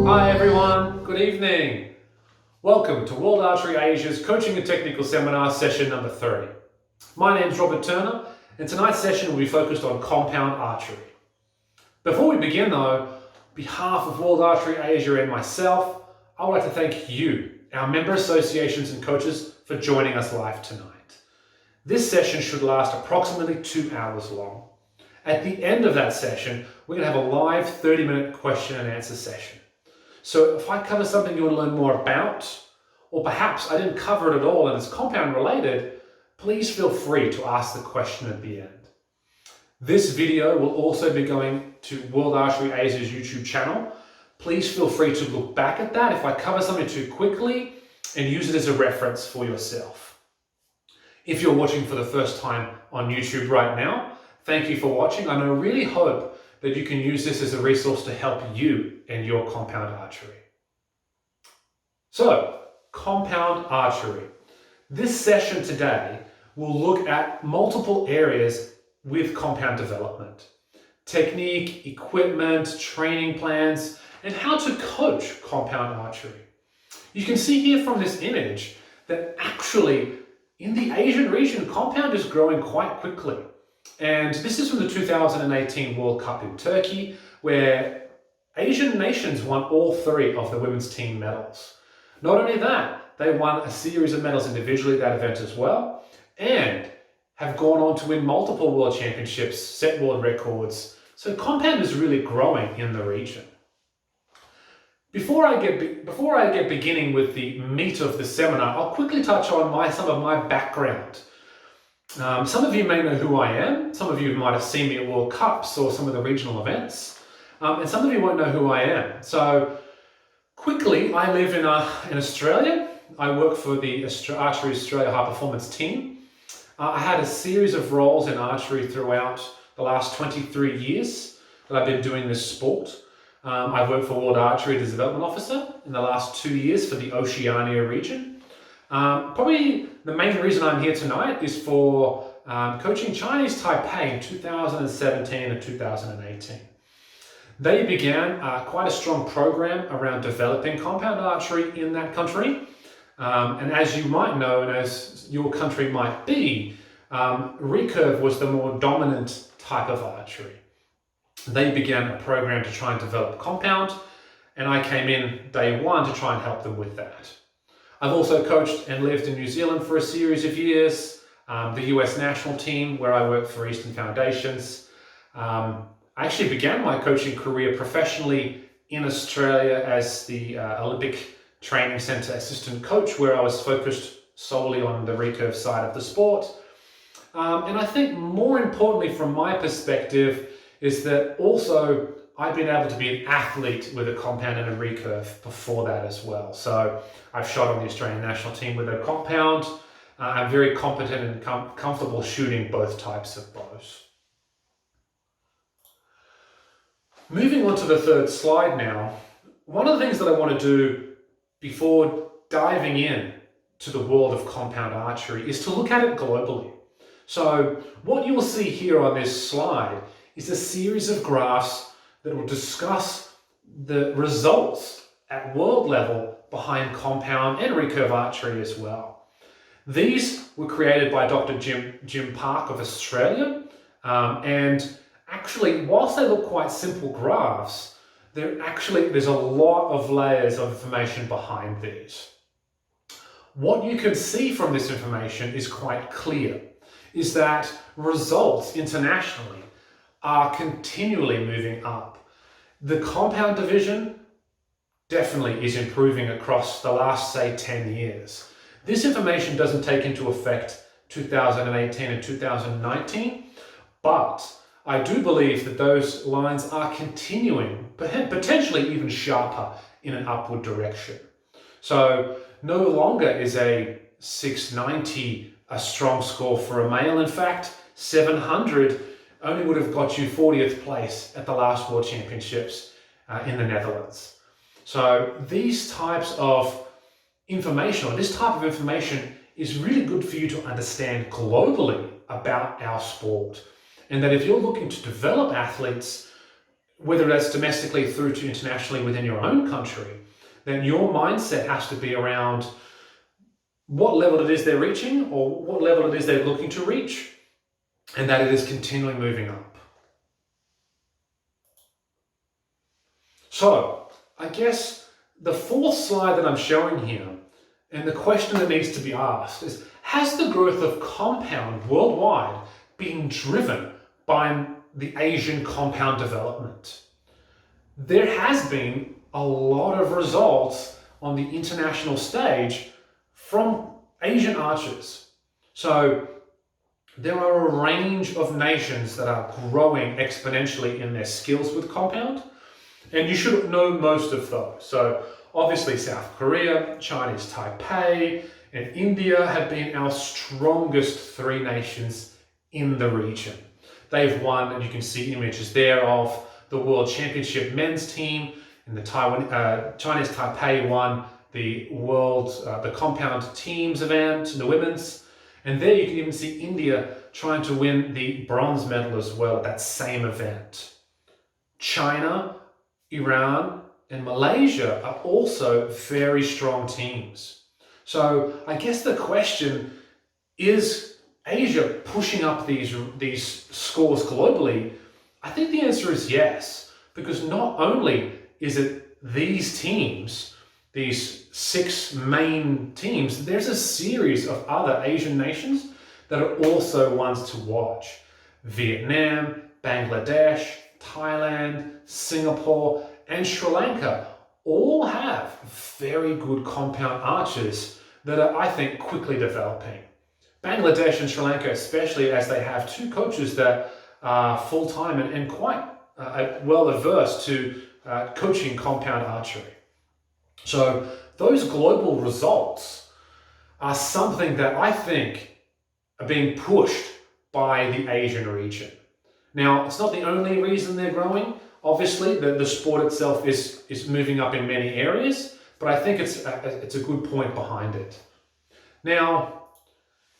Hi everyone, good evening. Welcome to World Archery Asia's Coaching and Technical Seminar session number 3. My name's Robert Turner and tonight's session will be focused on compound archery. Before we begin though, on behalf of World Archery Asia and myself, I would like to thank you, our member associations and coaches, for joining us live tonight. This session should last approximately 2 hours long. At the end of that session, we're going to have a live 30-minute question and answer session. So if I cover something you want to learn more about, or perhaps I didn't cover it at all and it's compound related, please feel free to ask the question at the end. This video will also be going to World Archery Asia's YouTube channel. Please feel free to look back at that if I cover something too quickly and use it as a reference for yourself. If you're watching for the first time on YouTube right now, thank you for watching, and I really hope that you can use this as a resource to help you in your compound archery. So, compound archery. This session today will look at multiple areas with compound development. Technique, equipment, training plans, and how to coach compound archery. You can see here from this image that actually in the Asian region, compound is growing quite quickly. And this is from the 2018 World Cup in Turkey, where Asian nations won all 3 of the women's team medals. Not only that, they won a series of medals individually at that event as well, and have gone on to win multiple world championships, set world records. So compound is really growing in the region. Before I get beginning with the meat of the seminar, I'll quickly touch on some of my background. Some of you may know who I am, some of you might have seen me at World Cups or some of the regional events, and some of you won't know who I am. So quickly, I live in Australia. I work for the Archery Australia High Performance team. I had a series of roles in archery throughout the last 23 years that I've been doing this sport. I've worked for World Archery as a development officer in the last 2 years for the Oceania region. Probably the main reason I'm here tonight is for coaching Chinese Taipei in 2017 and 2018. They began quite a strong program around developing compound archery in that country. And as you might know, and as your country might be, recurve was the more dominant type of archery. They began a program to try and develop compound, and I came in day one to try and help them with that. I've also coached and lived in New Zealand for a series of years, the US national team where I work for Eastern Foundations. I actually began my coaching career professionally in Australia as the Olympic Training Centre assistant coach, where I was focused solely on the recurve side of the sport. And I think more importantly from my perspective is that also I've been able to be an athlete with a compound and a recurve before that as well. So I've shot on the Australian national team with a compound. I'm very competent and comfortable shooting both types of bows. Moving on to the third slide now, one of the things that I want to do before diving in to the world of compound archery is to look at it globally. So what you'll see here on this slide is a series of graphs that will discuss the results at world level behind compound and recurve archery as well. These were created by Dr. Jim Park of Australia, and actually, whilst they look quite simple graphs, there's a lot of layers of information behind these. What you can see from this information is quite clear, is that results internationally are continually moving up. The compound division definitely is improving across the last, say, 10 years. This information doesn't take into effect 2018 and 2019, but I do believe that those lines are continuing, potentially even sharper in an upward direction. So no longer is a 690 a strong score for a male. In fact, 700 only would have got you 40th place at the last World Championships in the Netherlands. So these types of information, or this type of information, is really good for you to understand globally about our sport. And that if you're looking to develop athletes, whether that's domestically through to internationally within your own country, then your mindset has to be around what level it is they're reaching or what level it is they're looking to reach, and that it is continually moving up. So, I guess the fourth slide that I'm showing here, and the question that needs to be asked is, has the growth of compound worldwide been driven by the Asian compound development? There has been a lot of results on the international stage from Asian archers. So there are a range of nations that are growing exponentially in their skills with compound, and you should know most of those. So obviously South Korea, Chinese Taipei, and India have been our strongest three nations in the region. They've won, and you can see images there of the World Championship men's team, and the Chinese Taipei won the the compound teams event in the women's. And there you can even see India trying to win the bronze medal as well at that same event. China, Iran, and Malaysia are also very strong teams. So I guess the question is Asia pushing up these scores globally? I think the answer is yes, because not only is it these teams, these 6 main teams, there's a series of other Asian nations that are also ones to watch. Vietnam, Bangladesh, Thailand, Singapore, and Sri Lanka all have very good compound archers that are, I think, quickly developing. Bangladesh and Sri Lanka, especially as they have 2 coaches that are full-time and quite well averse to coaching compound archery. So those global results are something that I think are being pushed by the Asian region. Now, it's not the only reason they're growing. Obviously, the sport itself is moving up in many areas, but I think it's a good point behind it. Now,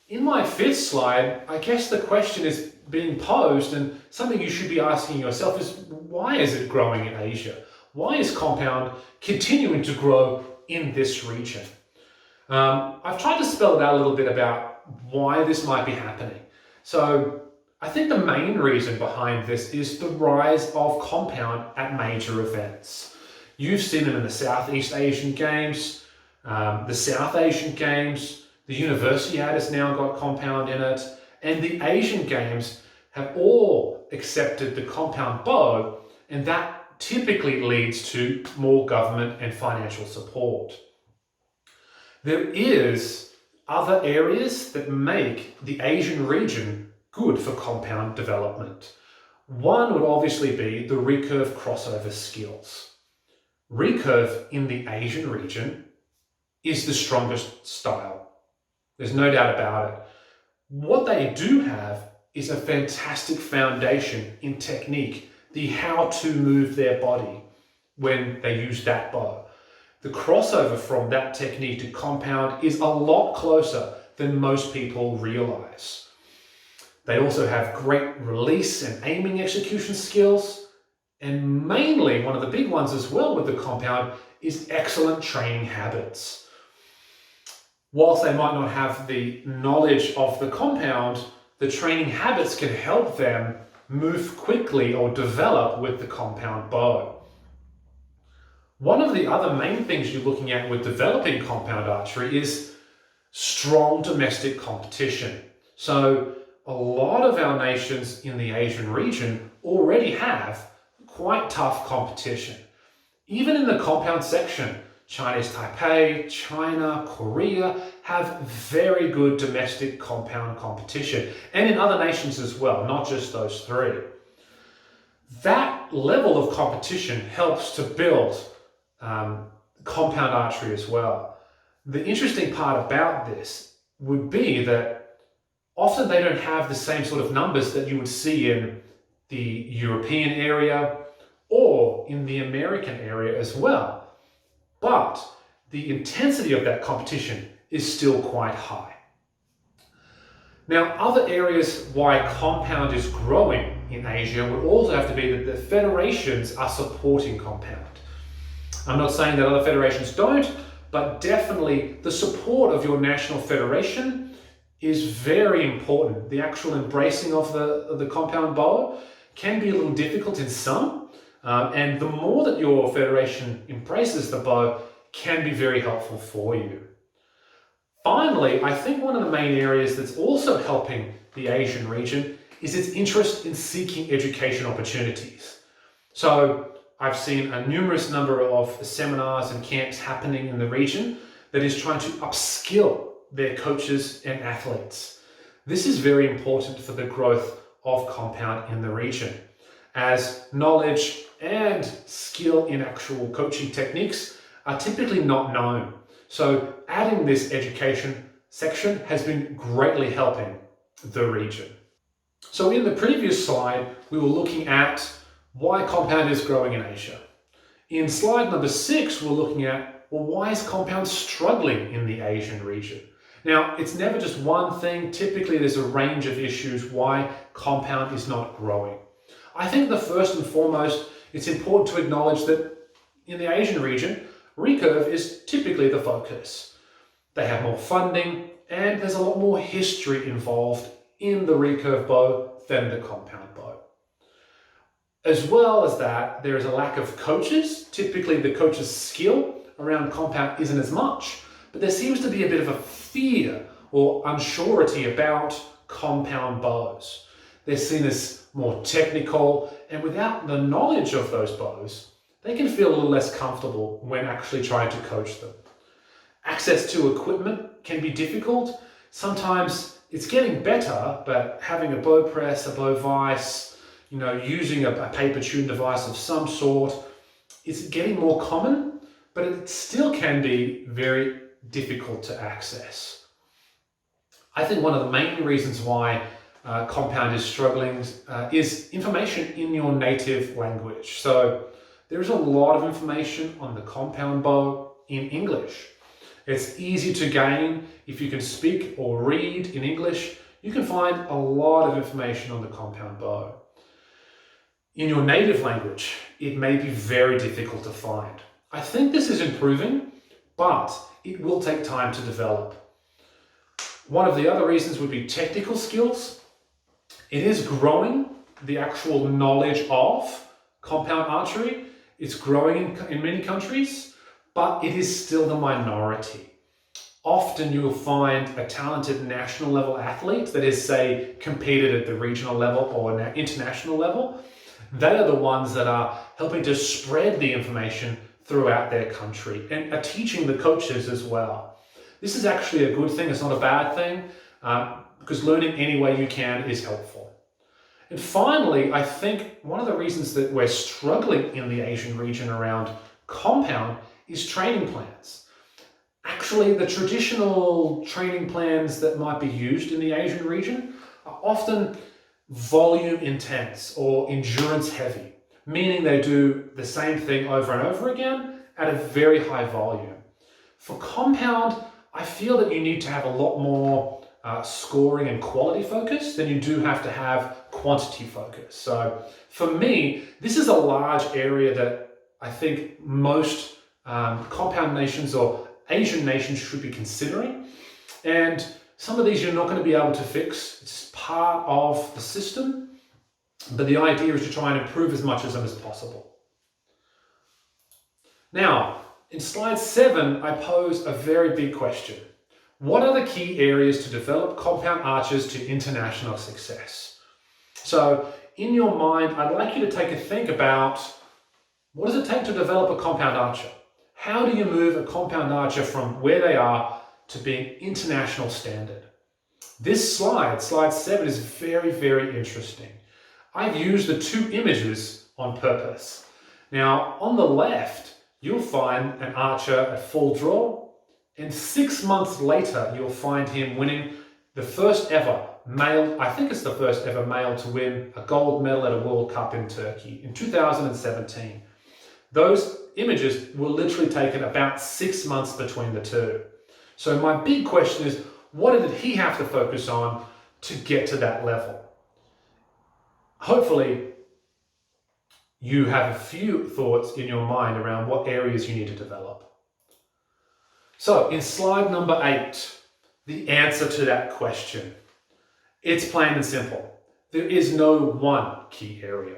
in my 5th slide, I guess the question is being posed, and something you should be asking yourself is, why is it growing in Asia? Why is compound continuing to grow in this region? I've tried to spell it out a little bit about why this might be happening. So I think the main reason behind this is the rise of compound at major events. You've seen them in the Southeast Asian Games, the South Asian Games, the Universiade has now got compound in it, and the Asian Games have all accepted the compound bow, and that typically leads to more government and financial support. There is other areas that make the Asian region good for compound development. One would obviously be the recurve crossover skills. Recurve in the Asian region is the strongest style. There's no doubt about it. What they do have is a fantastic foundation in technique, the how to move their body when they use that bow. The crossover from that technique to compound is a lot closer than most people realize. They also have great release and aiming execution skills, and mainly one of the big ones as well with the compound is excellent training habits. Whilst they might not have the knowledge of the compound, the training habits can help them move quickly or develop with the compound bow. One of the other main things you're looking at with developing compound archery is strong domestic competition. So a lot of our nations in the Asian region already have quite tough competition. Even in the compound section, Chinese Taipei, China, Korea have very good domestic compound competition, and in other nations as well, not just those 3. That level of competition helps to build compound archery as well. The interesting part about this would be that often they don't have the same sort of numbers that you would see in the European area or in the American area as well. But the intensity of that competition is still quite high. Now, other areas why compound is growing in Asia would also have to be that the federations are supporting compound. I'm not saying that other federations don't, but definitely the support of your national federation is very important. The actual embracing of the compound bow can be a little difficult in some, and the more that your federation embraces the bow can be very helpful for you. Finally, I think one of the main areas that's also helping the Asian region is its interest in seeking education opportunities. So I've seen a numerous number of seminars and camps happening in the region that is trying to upskill their coaches and athletes. This is very important for the growth of compound in the region, as knowledge and skill in actual coaching techniques are typically not known. So adding this education section has been greatly helping the region. So in the previous slide, we were looking at why compound is growing in Asia. In slide number 6, we're looking at, well, why is compound struggling in the Asian region? Now, it's never just one thing. Typically, there's a range of issues why compound is not growing. I think the first and foremost, it's important to acknowledge that in the Asian region, recurve is typically the focus. They have more funding, and there's a lot more history involved in the recurve bow than the compound bow. As well as that, there is a lack of coaches. Typically, the coach's skill around compound isn't as much, but there seems to be a bit of a fear or unsurety about compound bows. They're seen as more technical, and without the knowledge of those bows, they can feel a little less comfortable when actually trying to coach them. Access to equipment can be difficult. Sometimes it's getting better, but having a bow press, a bow vise, using a paper tune device of some sort, it's getting more common, but it still can be very difficult to access. I think one of the main reasons why compound is struggling is information in your native language. So there is a lot of information on the compound bow in English. It's easy to gain. If you can speak or read in English, you can find a lot of information on the compound bow. In your native language, it may be very difficult to find. I think this is improving, but it will take time to develop. One of the other reasons would be technical skills. It is growing, the actual knowledge of compound archery. It's growing in many countries, but it is still the minority. Often you'll find a talented national level athlete that is, say, competed at the regional level or international level. They are the ones that are helping to spread the information throughout their country and are teaching the coaches as well. This is actually a good thing. It's not a bad thing, because learning any way you can is helpful. And finally, I think one of the reasons that we're struggling in the Asian region around compound is training plans. Actually, the traditional training plans that might be used in the Asian region are often volume intense or endurance heavy, meaning they do the same thing over and over again at a very high volume. For compound, I feel that you need to have a lot more scoring and quality focus than you do have to have quantity focus. So for me, this is a large area that I think most compound nations or Asian nations should be considering. And some of these you're not going to be able to fix. It's part of the system, but the idea is to try and improve as much of them as possible. Now, in slide 7, I pose a very big question. What are the key areas to develop compound archers to international success? So in your mind, I'd like you to take a think about, what does it take to develop a compound archer? How do you move a compound archer from where they are to being international standard? This slide 7, is very, very interesting. I've used the 2 images on purpose. Now, on the left, you'll find an archer at full draw, and 6 months later, you'll find him winning the first ever male, I think it's the first ever male to win a gold medal at a World Cup in Turkey in 2017. Those images were literally taken about 6 months between the two. So my big question is, what did he have to focus on to get to that level. Hopefully, you have a few thoughts in your mind around what areas you need to develop. So, in slide number 8, the answer to that question. It's plain and simple. There is no one key area.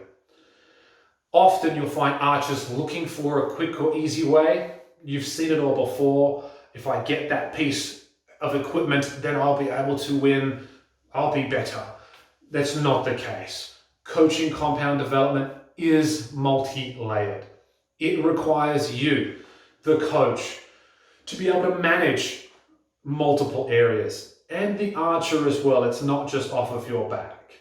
Often you'll find archers looking for a quick or easy way. You've seen it all before. If I get that piece of equipment, then I'll be able to win. I'll be better. That's not the case. Coaching compound development is multi-layered. It requires you, the coach, to be able to manage multiple areas, and the archer as well. It's not just off of your back.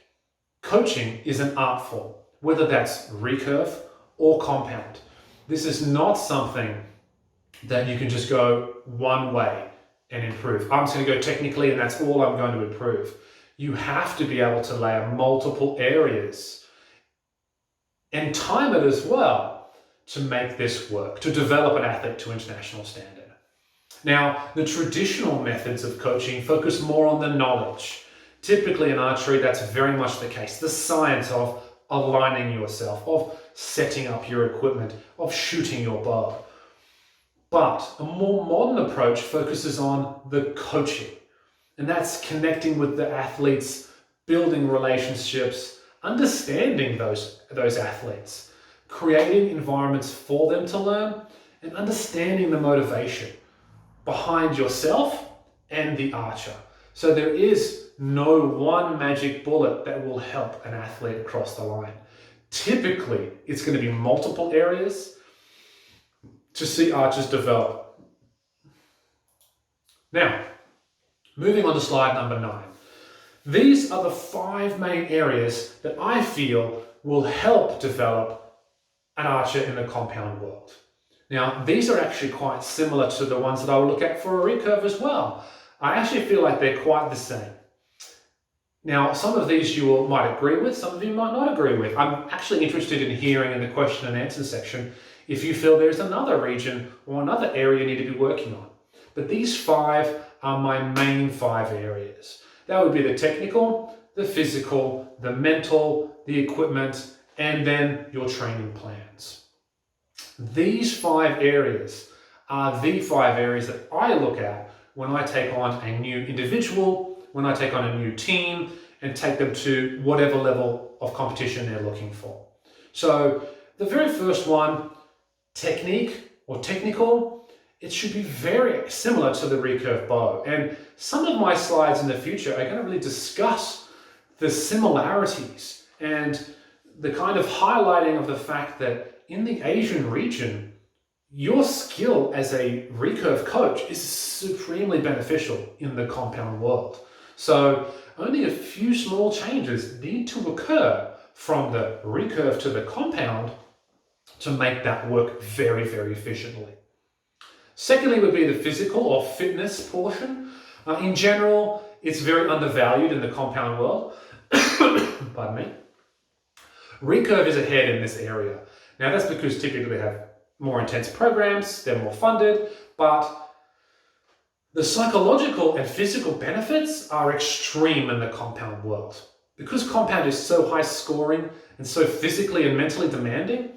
Coaching is an art form, whether that's recurve or compound. This is not something that you can just go one way and improve. I'm just going to go technically and that's all I'm going to improve. You have to be able to layer multiple areas and time it as well to make this work, to develop an athlete to international standard. Now, the traditional methods of coaching focus more on the knowledge. Typically in archery, that's very much the case. The science of aligning yourself, of setting up your equipment, of shooting your bow. But a more modern approach focuses on the coaching. And that's connecting with the athletes, building relationships, understanding those athletes, creating environments for them to learn, and understanding the motivation behind yourself and the archer. So there is no one magic bullet that will help an athlete across the line. Typically, it's going to be multiple areas to see archers develop. Now, moving on to slide number 9. These are the 5 main areas that I feel will help develop an archer in the compound world. Now, these are actually quite similar to the ones that I will look at for a recurve as well. I actually feel like they're quite the same. Now, some of these you might agree with, some of you might not agree with. I'm actually interested in hearing in the question and answer section if you feel there's another region or another area you need to be working on. But these 5 are my main 5 areas. That would be the technical, the physical, the mental, the equipment, and then your training plans. These 5 areas are the 5 areas that I look at when I take on a new individual, when I take on a new team, and take them to whatever level of competition they're looking for. So the very first one, technique or technical, it should be very similar to the recurve bow. And some of my slides in the future are going to really discuss the similarities and the kind of highlighting of the fact that in the Asian region, your skill as a recurve coach is supremely beneficial in the compound world. So only a few small changes need to occur from the recurve to the compound to make that work very, very efficiently. Secondly would be the physical or fitness portion. In general, it's very undervalued in the compound world. Pardon me. Recurve is ahead in this area. Now that's because typically they have more intense programs, they're more funded, but the psychological and physical benefits are extreme in the compound world. Because compound is so high scoring and so physically and mentally demanding,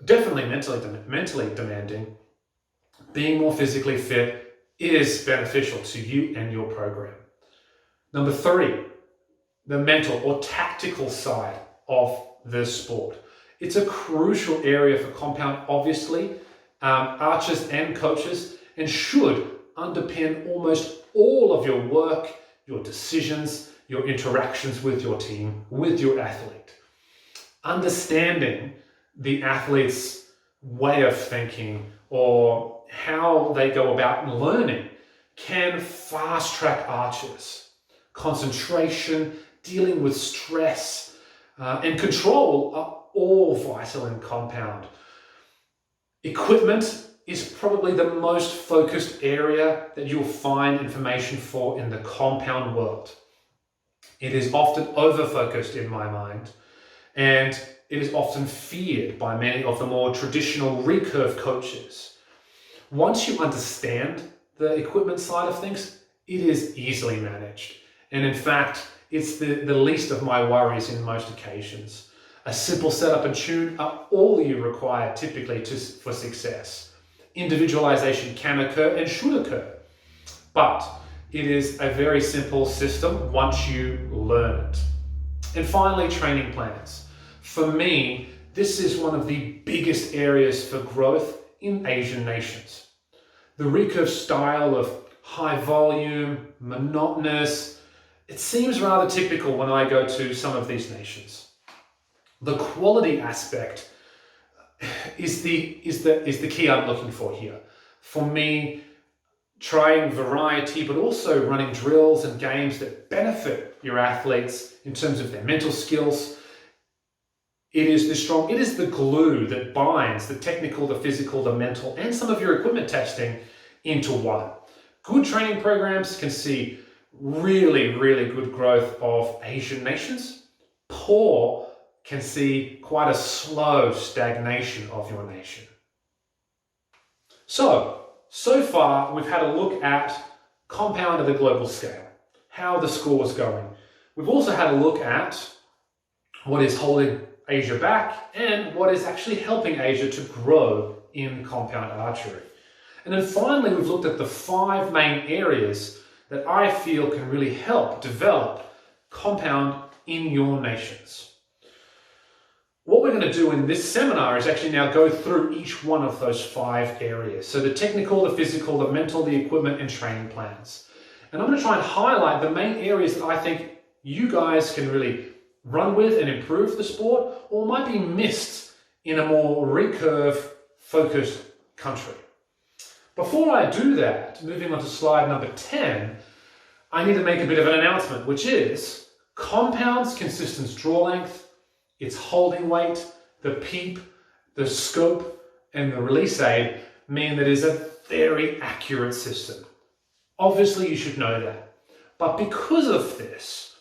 definitely mentally demanding, being more physically fit is beneficial to you and your program. Number 3, the mental or tactical side of the sport. It's a crucial area for compound, obviously, archers and coaches, and should underpin almost all of your work, your decisions, your interactions with your team, with your athlete. Understanding the athlete's way of thinking or how they go about learning can fast track archers. Concentration, dealing with stress, and control are all vital in compound. Equipment is probably the most focused area that you'll find information for in the compound world. It is often over-focused in my mind, and it is often feared by many of the more traditional recurve coaches. Once you understand the equipment side of things, it is easily managed. And in fact, It's the least of my worries in most occasions. A simple setup and tune are all you require typically for success. Individualization can occur and should occur, but it is a very simple system once you learn it. And finally, training plans. For me, this is one of the biggest areas for growth in Asian nations. The recurve style of high volume, monotonous, it seems rather typical when I go to some of these nations. The quality aspect is the key I'm looking for here. For me, trying variety, but also running drills and games that benefit your athletes in terms of their mental skills. It is the glue that binds the technical, the physical, the mental, and some of your equipment testing into one. Good training programs can see really, really good growth of Asian nations. Poor can see quite a slow stagnation of your nation. So far we've had a look at compound at a global scale, how the score is going. We've also had a look at what is holding Asia back and what is actually helping Asia to grow in compound archery. And then finally, we've looked at the 5 main areas that I feel can really help develop compound in your nations. What we're going to do in this seminar is actually now go through each one of those 5 areas. So the technical, the physical, the mental, the equipment, and training plans. And I'm going to try and highlight the main areas that I think you guys can really run with and improve the sport, or might be missed in a more recurve focused country. Before I do that, moving on to slide number 10, I need to make a bit of an announcement, which is compound's consistent draw length, its holding weight, the peep, the scope, and the release aid mean that it is a very accurate system. Obviously, you should know that. But because of this,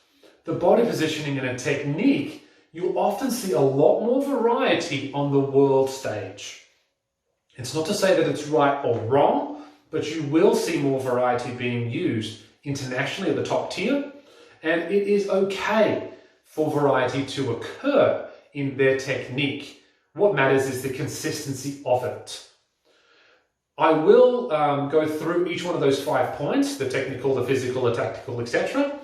the body positioning and a technique, you often see a lot more variety on the world stage. It's not to say that it's right or wrong, but you will see more variety being used internationally at the top tier, and it is okay for variety to occur in their technique. What matters is the consistency of it. I will go through each one of those 5 points, the technical, the physical, the tactical, etc.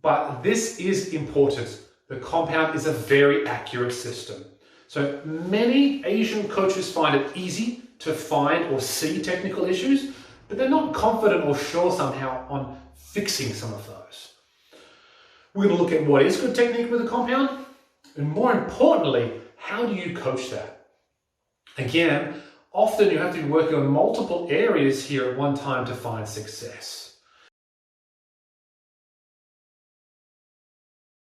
But this is important. The compound is a very accurate system. So many Asian coaches find it easy to find or see technical issues, but they're not confident or sure somehow on fixing some of those. We're going to look at what is good technique with a compound, and more importantly, how do you coach that? Again, often you have to be working on multiple areas here at one time to find success.